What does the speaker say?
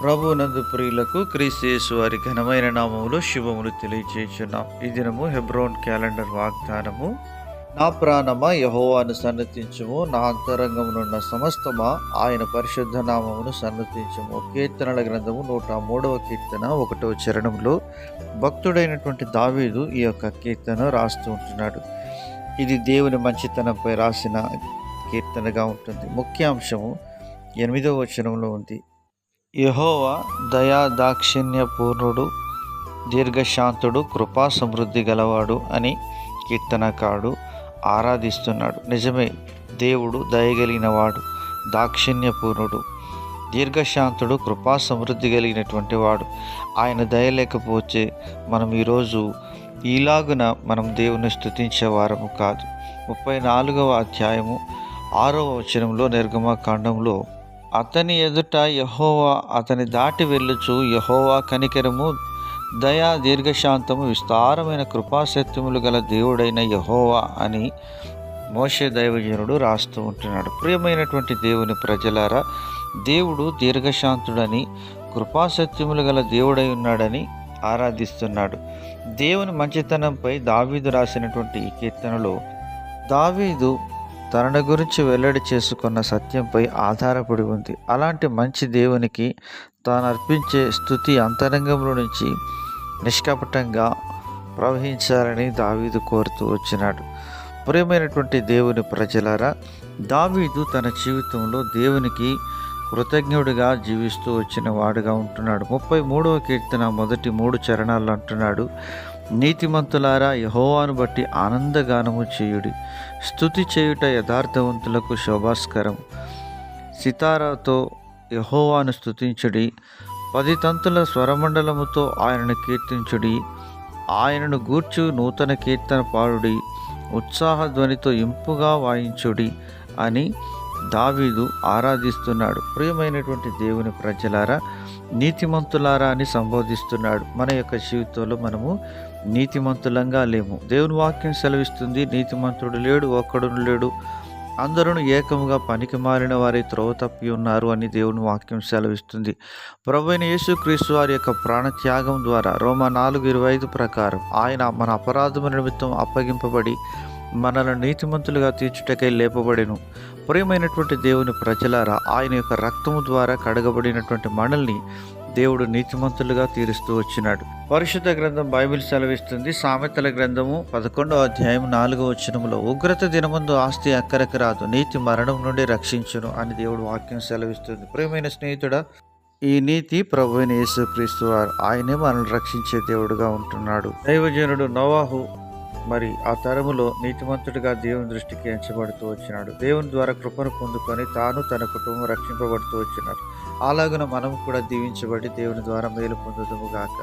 ప్రభువునందు ప్రియులకు క్రీస్తు యేసు వారి ఘనమైన నామములో శుభములు తెలియజేయుచున్నాం. ఈ దినము హెబ్రోన్ క్యాలెండర్ వాగ్దానము. నా ప్రాణమా యెహోవాను సన్నతించుము, నా అంతరంగమునున్న సమస్తమా ఆయన పరిశుద్ధ నామమును సన్నతించుము. కీర్తనల గ్రంథము 103వ కీర్తన 1వ చరణంలో భక్తుడైనటువంటి దావీదు ఈ యొక్క కీర్తన రాస్తూ ఉంటున్నాడు. ఇది దేవుని మంచితనంపై రాసిన కీర్తనగా ఉంటుంది. ముఖ్యాంశము 8వ వచనంలో ఉంది. యెహోవా దయా దాక్షిణ్య పూర్ణుడు, దీర్ఘశాంతుడు, కృపా సమృద్ధి గలవాడు అని కీర్తనకారుడు ఆరాధిస్తున్నాడు. నిజమే, దేవుడు దయగలిగినవాడు, దాక్షిణ్యపూర్ణుడు, దీర్ఘశాంతుడు, కృపా సమృద్ధి కలిగినటువంటి వాడు. ఆయన దయ లేకపోతే మనం ఈరోజు ఈలాగున మనం దేవుని స్తుతించే వారము కాదు. 34వ అధ్యాయము 6వ వచనంలో నిర్గమకాండంలో అతని ఎదుట యెహోవా అతని దాటి వెళ్ళుచు, యెహోవా కనికరము, దయా, దీర్ఘశాంతము, విస్తారమైన కృపాసత్యములు గల దేవుడైన యెహోవా అని మోషే దైవజనుడు రాస్తూ ఉంటున్నాడు. ప్రియమైనటువంటి దేవుని ప్రజలారా, దేవుడు దీర్ఘశాంతుడని, కృపాసత్యములు గల దేవుడై ఉన్నాడని ఆరాధిస్తున్నాడు. దేవుని మంచితనంపై దావీదు రాసినటువంటి ఈ కీర్తనలో దావీదు తన గురించి వెల్లడి చేసుకున్న సత్యంపై ఆధారపడి ఉంది. అలాంటి మంచి దేవునికి తాను అర్పించే స్తుతి అంతరంగంలో నుంచి నిష్కపటంగా ప్రవహించాలని దావీదు కోరుతూ వచ్చినాడు. ప్రియమైనటువంటి దేవుని ప్రజలారా, దావీదు తన జీవితంలో దేవునికి కృతజ్ఞుడిగా జీవిస్తూ వచ్చిన వాడుగా ఉంటున్నాడు. 33వ కీర్తన మొదటి 3 చరణాల్లో అంటున్నాడు, నీతిమంతులారా యెహోవాను బట్టి ఆనందగానము చేయుడి, స్తుతి చేయుట యథార్థవంతులకు శోభాస్కరం. సితారాతో యెహోవాను స్తుతించుడి, 10 తంతుల స్వరమండలముతో ఆయనను కీర్తించుడి, ఆయనను గూర్చు నూతన కీర్తన పాడుడి, ఉత్సాహ ధ్వనితో ఇంపుగా వాయించుడి అని దావీదు ఆరాధిస్తున్నాడు. ప్రియమైనటువంటి దేవుని ప్రజలారా, నీతిమంతులారా అని సంబోధిస్తున్నాడు. మన యొక్క జీవితంలో మనము నీతిమంతులంగా లేము. దేవుని వాక్యం సెలవిస్తుంది, నీతిమంతుడు లేడు, ఒక్కడును లేడు, అందరూ ఏకముగా పనికి మారిన వారి త్రోవ తప్పి ఉన్నారు అని దేవుని వాక్యం సెలవిస్తుంది. ప్రభువైన యేసుక్రీస్తు వారి యొక్క ప్రాణత్యాగం ద్వారా రోమా 4:25 ప్రకారం ఆయన మన అపరాధముల నిమిత్తం అప్పగింపబడి మనల్ని నీతిమంతులుగా తీర్చుటకై లేపబడెను. ప్రియమైనటువంటి దేవుని ప్రజలారా, ఆయన యొక్క రక్తము ద్వారా కడగబడినటువంటి మనల్ని దేవుడు నీతిమంతులుగా తీరుస్తూ వచ్చినాడు. పరిశుద్ధ గ్రంథం బైబిల్ సెలవిస్తుంది. సామెతల గ్రంథము 11వ అధ్యాయం 4వ వచనములో, ఉగ్రత దినమందు ఆస్తి అక్కరకు రాదు, నీతి మరణం నుండి రక్షించును అని దేవుడు వాక్యం సెలవిస్తుంది. ప్రియమైన స్నేహితుడా, ఈ నీతి ప్రభువైన యేసుక్రీస్తు వారు, ఆయనే మనల్ని రక్షించే దేవుడుగా ఉంటున్నాడు. దైవజనుడు నోవాహు మరి ఆ తరములో నీతిమంతుడిగా దేవుని దృష్టికి ఎంచబడుతూ వచ్చినాడు. దేవుని ద్వారా కృపను పొందుకొని తాను తన కుటుంబం రక్షింపబడుతూ వచ్చినాడు. అలాగున మనం కూడా దీవించబడి దేవుని ద్వారా మేలు పొందుదుము గాక.